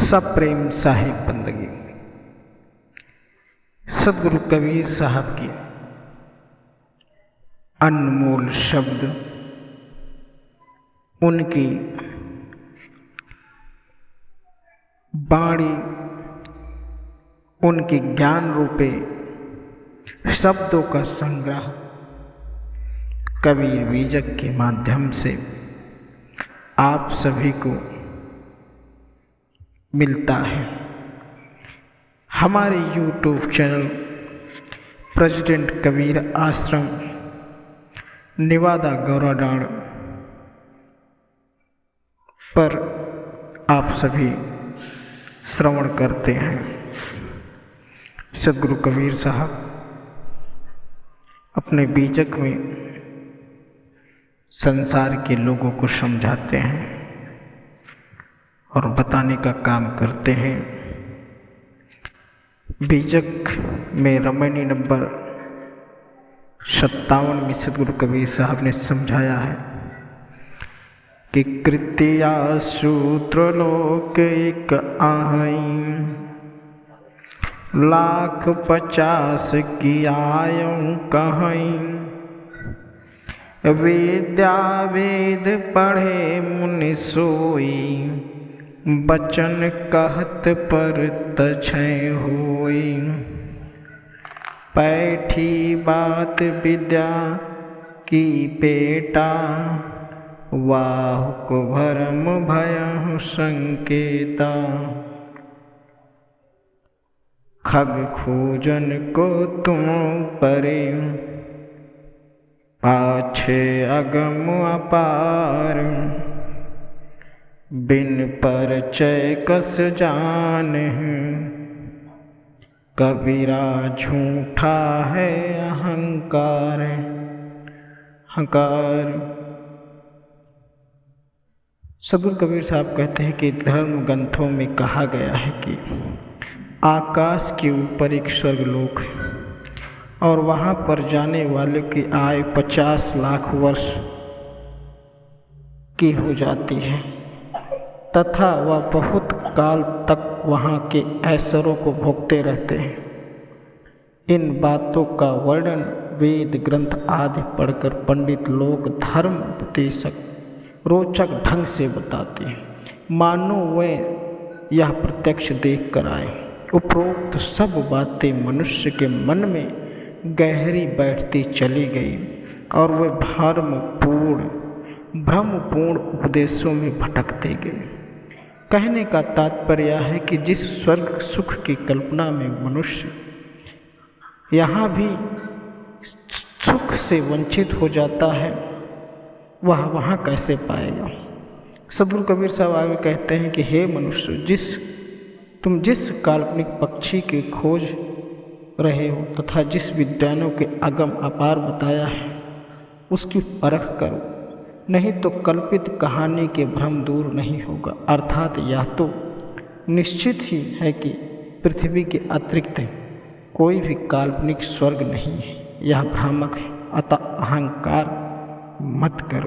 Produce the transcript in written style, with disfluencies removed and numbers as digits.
सप्रेम साहिब बंदगी। सदगुरु कबीर साहब की अनमोल शब्द, उनकी वाणी, उनके ज्ञान रूपे शब्दों का संग्रह कबीर बीजक के माध्यम से आप सभी को मिलता है। हमारे YouTube चैनल प्रेसिडेंट कबीर आश्रम निवादा गौराडांड पर आप सभी श्रवण करते हैं। सदगुरु कबीर साहब अपने बीजक में संसार के लोगों को समझाते हैं और बताने का काम करते हैं। बीजक में रमणी नंबर 57 में सदगुरु कबीर साहब ने समझाया है कि कृत्या सूत्र लोक एक आहीं, 1,50,000 की आयों कहीं। विद्या वेद पढ़े मुनि सोई, बचन कहत पर तछय होई। पैठी बात विद्या की पेटा, वाहुक भरम भयहु संकेता। खग खोजन को तुम परे, पाछे अगम अपार। बिन परिचय कस जानहु, कबीरा झूठा है अहंकार। सदगुरु कबीर साहब कहते हैं कि धर्म ग्रंथों में कहा गया है कि आकाश के ऊपर एक स्वर्गलोक है और वहाँ पर जाने वाले की आयु 50 लाख वर्ष की हो जाती है तथा वह बहुत काल तक वहाँ के ऐश्वर्यों को भोगते रहते हैं। इन बातों का वर्णन वेद ग्रंथ आदि पढ़कर पंडित लोग धर्म उपदेशक रोचक ढंग से बताते हैं, मानो वे यह प्रत्यक्ष देख कर आए। उपरोक्त सब बातें मनुष्य के मन में गहरी बैठती चली गई और वे भ्रमपूर्ण उपदेशों में भटकते गए। कहने का तात्पर्य है कि जिस स्वर्ग सुख की कल्पना में मनुष्य यहाँ भी सुख से वंचित हो जाता है, वह वहाँ कैसे पाएगा। सदगुरु कबीर साहब आगे कहते हैं कि हे मनुष्य, तुम जिस काल्पनिक पक्षी की खोज रहे हो तथा जिस विद्वानों के अगम अपार बताया है, उसकी परख करो, नहीं तो कल्पित कहानी के भ्रम दूर नहीं होगा। अर्थात यह तो निश्चित ही है कि पृथ्वी के अतिरिक्त कोई भी काल्पनिक स्वर्ग नहीं है, यह भ्रामक है। अतः अहंकार मत करो।